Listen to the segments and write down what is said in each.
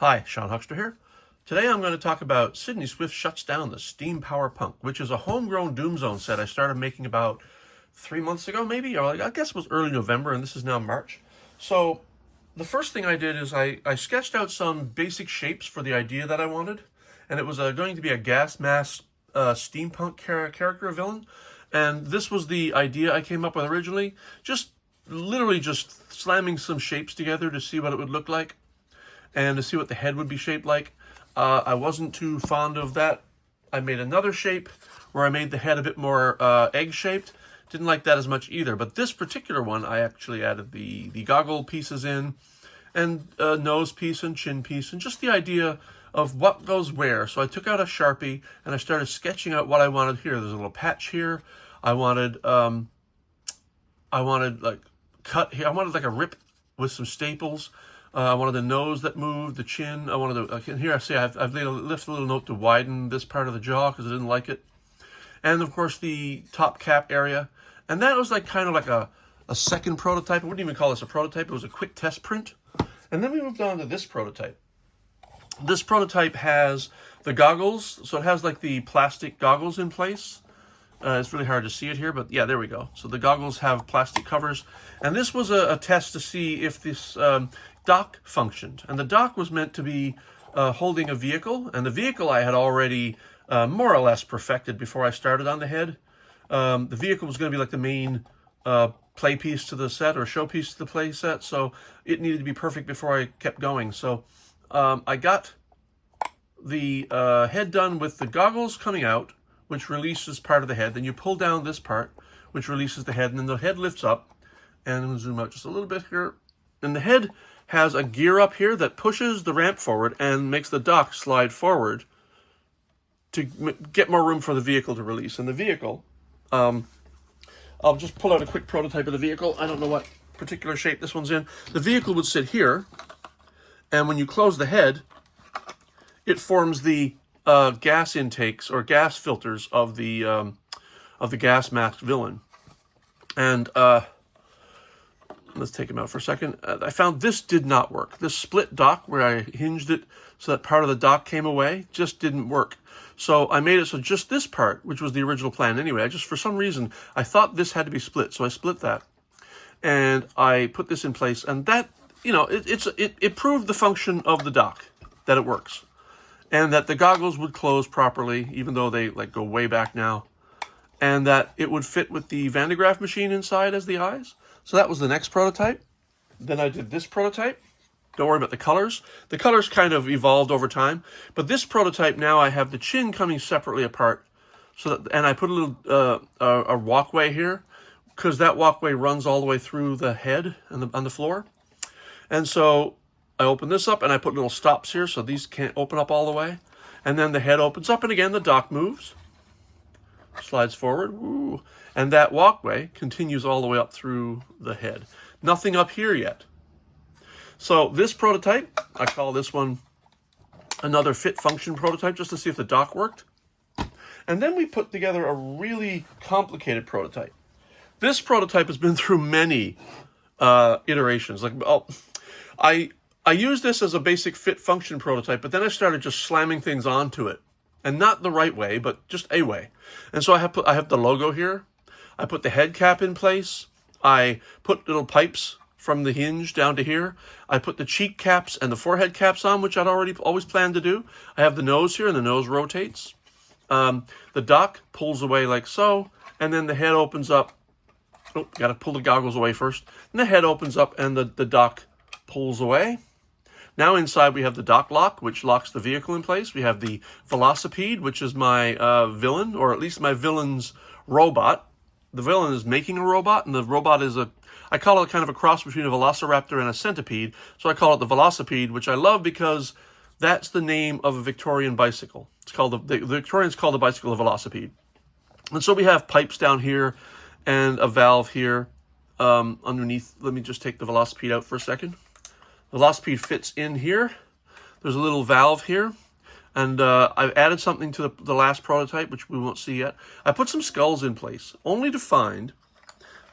Hi, Sean Huckster here. Today I'm going to talk about Sydney Swift Shuts Down the Steam Power Punk, which is a homegrown Doom Zone set I started making about 3 months ago, maybe, or I guess it was early November, and this is now March. So the first thing I did is I sketched out some basic shapes for the idea that I wanted, and it was going to be a gas mask steampunk character villain, and this was the idea I came up with originally, literally just slamming some shapes together to see what it would look like and to see what the head would be shaped like. I wasn't too fond of that. I made another shape where I made the head a bit more egg-shaped. Didn't like that as much either, but this particular one, I actually added the goggle pieces in, and nose piece and chin piece, and just the idea of what goes where. So I took out a Sharpie, and I started sketching out what I wanted here. There's a little patch here. I wanted like cut here. I wanted like a rip with some staples. I wanted the nose that moved, the chin. I wanted to, here I say I've lifted a little note to widen this part of the jaw because I didn't like it. And of course the top cap area. And that was like kind of like a second prototype. I wouldn't even call this a prototype. It was a quick test print. And then we moved on to this prototype. This prototype has the goggles. So it has like the plastic goggles in place. It's really hard to see it here, but yeah, there we go. So the goggles have plastic covers. And this was a test to see if this dock functioned. And the dock was meant to be holding a vehicle. And the vehicle I had already more or less perfected before I started on the head. The vehicle was going to be like the main play piece to the set or showpiece to the play set. So it needed to be perfect before I kept going. So I got the head done with the goggles coming out, which releases part of the head. Then you pull down this part, which releases the head, and then the head lifts up. And I'm going to zoom out just a little bit here. And the head has a gear up here that pushes the ramp forward and makes the dock slide forward to get more room for the vehicle to release. And the vehicle, I'll just pull out a quick prototype of the vehicle. I don't know what particular shape this one's in. The vehicle would sit here, and when you close the head, it forms the gas intakes or gas filters of the gas mask villain. And let's take him out for a second. I found this did not work. This split dock where I hinged it so that part of the dock came away just didn't work. So I made it so just this part, which was the original plan anyway, for some reason, I thought this had to be split. So I split that and I put this in place, and that, it proved the function of the dock, that it works. And that the goggles would close properly, even though they go way back now. And that it would fit with the Van de Graaff machine inside as the eyes. So that was the next prototype. Then I did this prototype. Don't worry about the colors. The colors kind of evolved over time. But this prototype now I have the chin coming separately apart. And I put a little a walkway here, because that walkway runs all the way through the head and on the floor. And so I open this up and I put little stops here so these can't open up all the way. And then the head opens up, and again the dock moves. Slides forward. Woo. And that walkway continues all the way up through the head. Nothing up here yet. So this prototype, I call this one another fit function prototype, just to see if the dock worked. And then we put together a really complicated prototype. This prototype has been through many iterations. I used this as a basic fit function prototype, but then I started just slamming things onto it. And not the right way, but just a way. And so I have the logo here. I put the head cap in place. I put little pipes from the hinge down to here. I put the cheek caps and the forehead caps on, which I'd always planned to do. I have the nose here, and the nose rotates. The dock pulls away like so, and then the head opens up. Oh, got to pull the goggles away first. And the head opens up, and the dock pulls away. Now inside we have the dock lock, which locks the vehicle in place. We have the velocipede, which is my villain, or at least my villain's robot. The villain is making a robot, and the robot is I call it kind of a cross between a velociraptor and a centipede. So I call it the velocipede, which I love because that's the name of a Victorian bicycle. It's called the Victorians call the bicycle a velocipede. And so we have pipes down here and a valve here underneath. Let me just take the velocipede out for a second. The velocipede fits in here. There's a little valve here. And I've added something to the last prototype, which we won't see yet. I put some skulls in place, only to find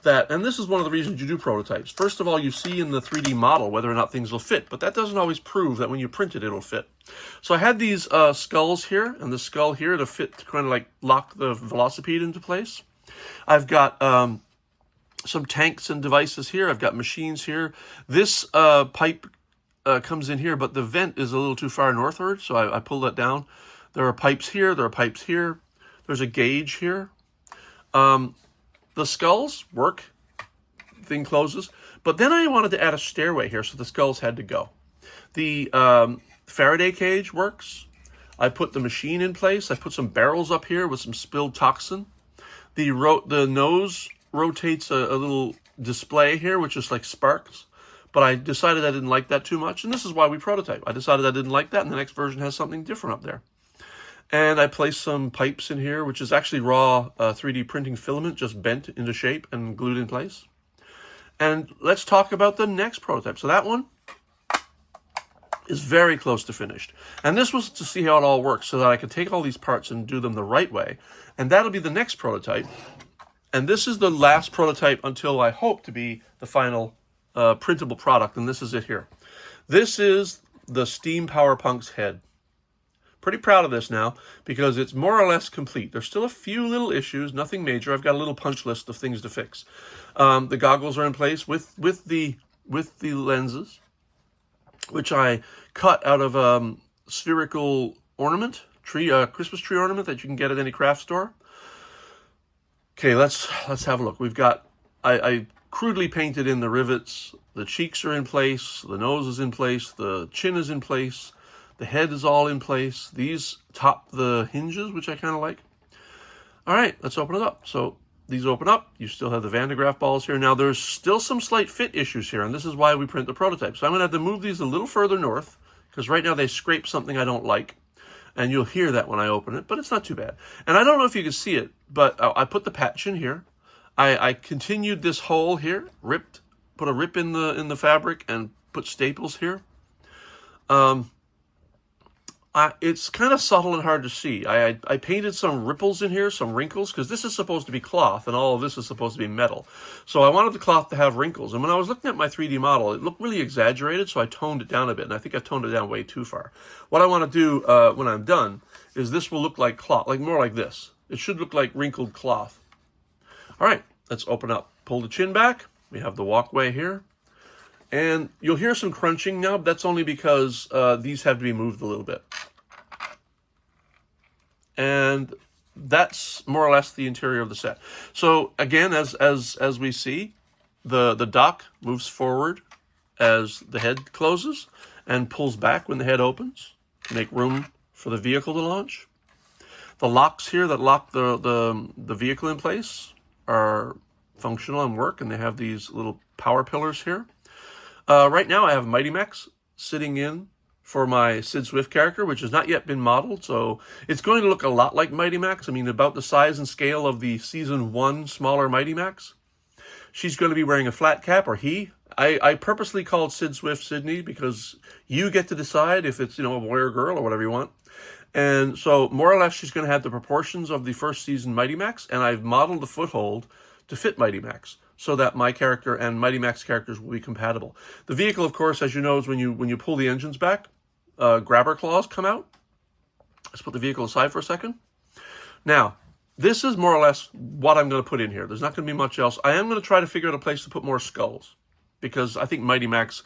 that, and this is one of the reasons you do prototypes. First of all, you see in the 3D model whether or not things will fit, but that doesn't always prove that when you print it, it'll fit. So I had these skulls here and the skull here to fit, to kind of like lock the velocipede into place. I've got some tanks and devices here. I've got machines here. This pipe comes in here, but the vent is a little too far northward, so I pulled that down. There are pipes here. There are pipes here. There's a gauge here. The skulls work. Thing closes. But then I wanted to add a stairway here, so the skulls had to go. The Faraday cage works. I put the machine in place. I put some barrels up here with some spilled toxin. The nose rotates a little display here, which is like sparks. But I decided I didn't like that too much, and this is why we prototype. I decided I didn't like that, and the next version has something different up there. And I placed some pipes in here, which is actually raw 3D printing filament, just bent into shape and glued in place. And let's talk about the next prototype. So that one is very close to finished. And this was to see how it all works so that I could take all these parts and do them the right way. And that'll be the next prototype. And this is the last prototype until I hope to be the final printable product. And this is it here. This is the Steam Powerpunk's head. Pretty proud of this now because it's more or less complete. There's still a few little issues, nothing major. I've got a little punch list of things to fix. The goggles are in place with the lenses, which I cut out of spherical ornament, Christmas tree ornament that you can get at any craft store. Okay, let's have a look. We've got I crudely painted in the rivets. The cheeks are in place. The nose is in place. The chin is in place. The head is all in place. These top the hinges, which I kind of like. All right, let's open it up. So these open up. You still have the Van de Graaff balls here. Now, there's still some slight fit issues here, and this is why we print the prototype. So I'm going to have to move these a little further north, because right now they scrape something I don't like, and you'll hear that when I open it, but it's not too bad. And I don't know if you can see it, but I put the patch in here. I continued this hole here, put a rip in the fabric, and put staples here. It's kind of subtle and hard to see. I painted some ripples in here, some wrinkles, because this is supposed to be cloth, and all of this is supposed to be metal. So I wanted the cloth to have wrinkles. And when I was looking at my 3D model, it looked really exaggerated, so I toned it down a bit, and I think I've toned it down way too far. What I want to do when I'm done is this will look like cloth, like more like this. It should look like wrinkled cloth. All right, let's open up. Pull the chin back. We have the walkway here. And you'll hear some crunching now. That's only because these have to be moved a little bit. And that's more or less the interior of the set. So again, as we see, the dock moves forward as the head closes and pulls back when the head opens to make room for the vehicle to launch. The locks here that lock the vehicle in place are functional and work, and they have these little power pillars here. Right now I have Mighty Max sitting in for my Sid Swift character, which has not yet been modeled, so it's going to look a lot like Mighty Max. I mean, about the size and scale of the Season 1 smaller Mighty Max. She's going to be wearing a flat cap, or he. I purposely called Sid Swift Sydney because you get to decide if it's, a boy or girl or whatever you want. And so, more or less, she's going to have the proportions of the first season Mighty Max, and I've modeled the foothold to fit Mighty Max, so that my character and Mighty Max characters will be compatible. The vehicle, of course, as you know, is when you pull the engines back, grabber claws come out. Let's put the vehicle aside for a second. Now, this is more or less what I'm going to put in here. There's not going to be much else. I am going to try to figure out a place to put more skulls, because I think Mighty Max,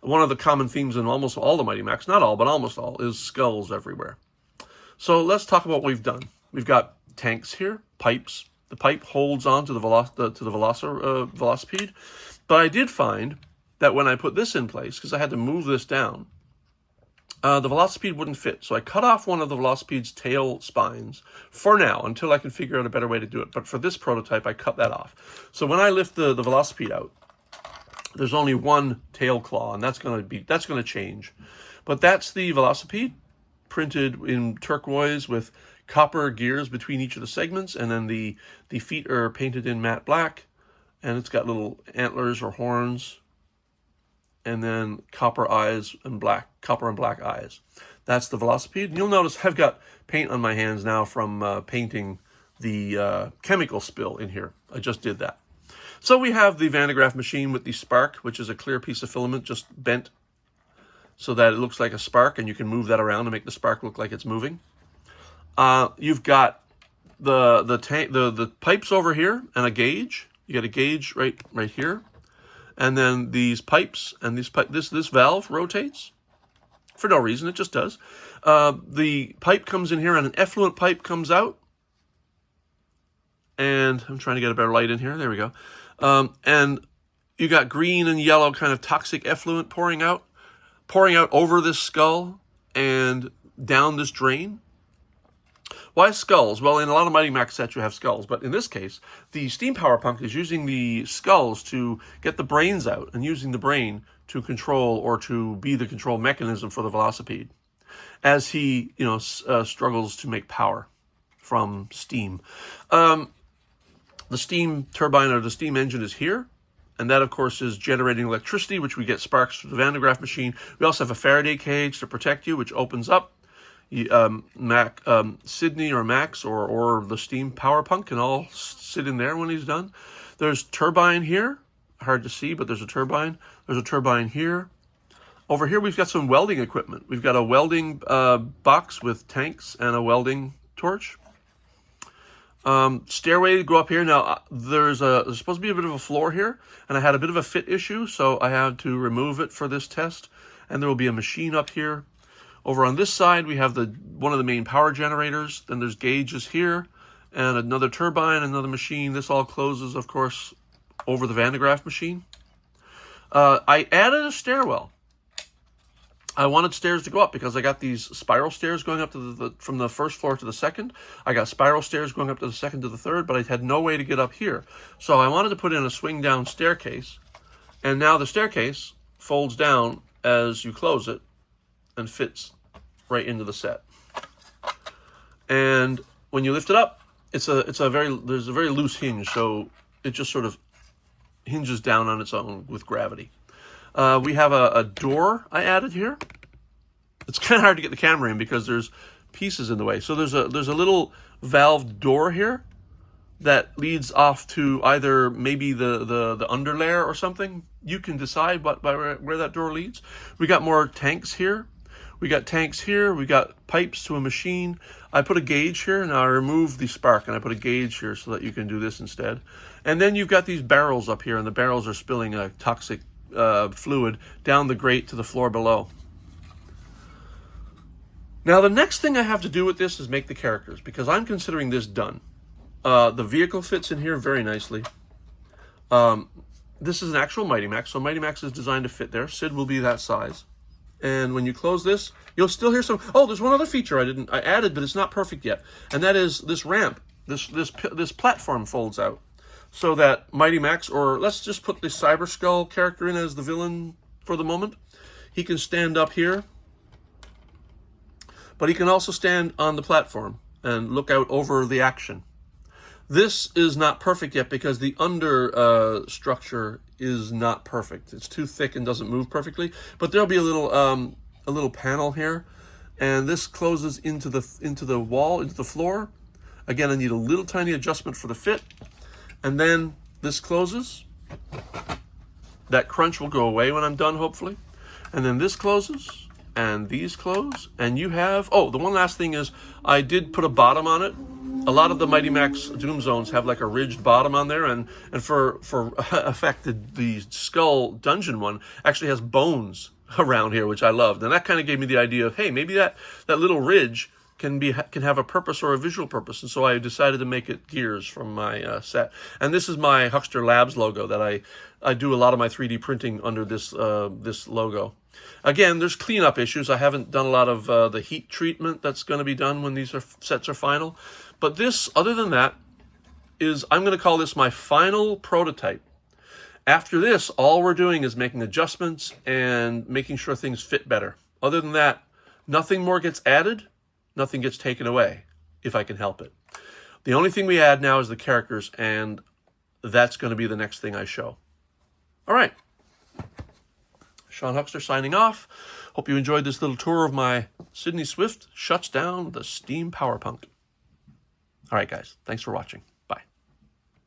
one of the common themes in almost all the Mighty Max, not all, but almost all, is skulls everywhere. So let's talk about what we've done. We've got tanks here, pipes. The pipe holds on to the velocipede. But I did find that when I put this in place, because I had to move this down, the velocipede wouldn't fit. So I cut off one of the velocipede's tail spines for now, until I can figure out a better way to do it. But for this prototype, I cut that off. So when I lift the velocipede out, there's only one tail claw, and that's going to change. But that's the velocipede, printed in turquoise with copper gears between each of the segments, and then the feet are painted in matte black, and it's got little antlers or horns, and then copper and black eyes. That's the velocipede. And you'll notice I've got paint on my hands now from painting the chemical spill in here. I just did that. So we have the Van de Graaff machine with the spark, which is a clear piece of filament just bent so that it looks like a spark, and you can move that around to make the spark look like it's moving. You've got the pipes over here and a gauge. You got a gauge right here, and then these pipes and this valve rotates for no reason. It just does. The pipe comes in here, and an effluent pipe comes out. And I'm trying to get a better light in here. There we go. And you got green and yellow kind of toxic effluent pouring out over this skull and down this drain. Why skulls? Well, in a lot of Mighty Max sets you have skulls, but in this case, the Steam Power Punk is using the skulls to get the brains out and using the brain to control or to be the control mechanism for the Velocipede as he, struggles to make power from steam. The steam turbine or the steam engine is here, and that, of course, is generating electricity, which we get sparks from the Van de Graaff machine. We also have a Faraday cage to protect you, which opens up. Sydney or Max or the Steam Power Punk can all sit in there when he's done. There's turbine here. Hard to see, but there's a turbine. There's a turbine here. Over here, we've got some welding equipment. We've got a welding box with tanks and a welding torch. Stairway to go up here. Now, there's supposed to be a bit of a floor here, and I had a bit of a fit issue, so I had to remove it for this test. And there will be a machine up here. Over on this side, we have one of the main power generators. Then there's gauges here, and another turbine, another machine. This all closes, of course, over the Van de Graaff machine. I added a stairwell. I wanted stairs to go up because I got these spiral stairs going up to from the first floor to the second. I got spiral stairs going up to the second to the third, but I had no way to get up here. So I wanted to put in a swing down staircase, and now the staircase folds down as you close it and fits right into the set. And when you lift it up, there's a very loose hinge, so it just sort of hinges down on its own with gravity. We have a door I added here. It's kind of hard to get the camera in because there's pieces in the way. So there's a little valved door here that leads off to either maybe the underlayer or something. You can decide where that door leads. We got more tanks here. We got tanks here. We got pipes to a machine. I put a gauge here. Now I removed the spark and I put a gauge here so that you can do this instead. And then you've got these barrels up here, and the barrels are spilling a toxic fluid down the grate to the floor below. Now the next thing I have to do with this is make the characters, because I'm considering this done. The vehicle fits in here very nicely. This is an actual Mighty Max, so Mighty Max is designed to fit there. Sid will be that size. And when you close this, you'll still hear some. Oh, there's one other feature I added, but it's not perfect yet, and that is this ramp. This platform folds out, so that Mighty Max, or let's just put the Cyber Skull character in as the villain for the moment. He can stand up here, but he can also stand on the platform and look out over the action. This is not perfect yet because the under structure is not perfect. It's too thick and doesn't move perfectly. But there'll be a little panel here, and this closes into the wall, into the floor. Again, I need a little tiny adjustment for the fit. And then this closes. That crunch will go away when I'm done, hopefully. And then this closes, and these close, and you have, the one last thing is I did put a bottom on it. A lot of the Mighty Max Doom Zones have like a ridged bottom on there, and for effect, the Skull Dungeon one actually has bones around here, which I loved. And that kind of gave me the idea of, hey, maybe that little ridge can have a purpose or a visual purpose, and so I decided to make it gears from my set. And this is my Huckster Labs logo that I do a lot of my 3D printing under this logo. Again, there's cleanup issues. I haven't done a lot of the heat treatment that's going to be done when these sets are final. But this, other than that, I'm going to call this my final prototype. After this, all we're doing is making adjustments and making sure things fit better. Other than that, nothing more gets added, nothing gets taken away, if I can help it. The only thing we add now is the characters, and that's going to be the next thing I show. All right. Sean Huckster signing off. Hope you enjoyed this little tour of my Sydney Swift shuts down the Steam Power Punk. All right, guys. Thanks for watching.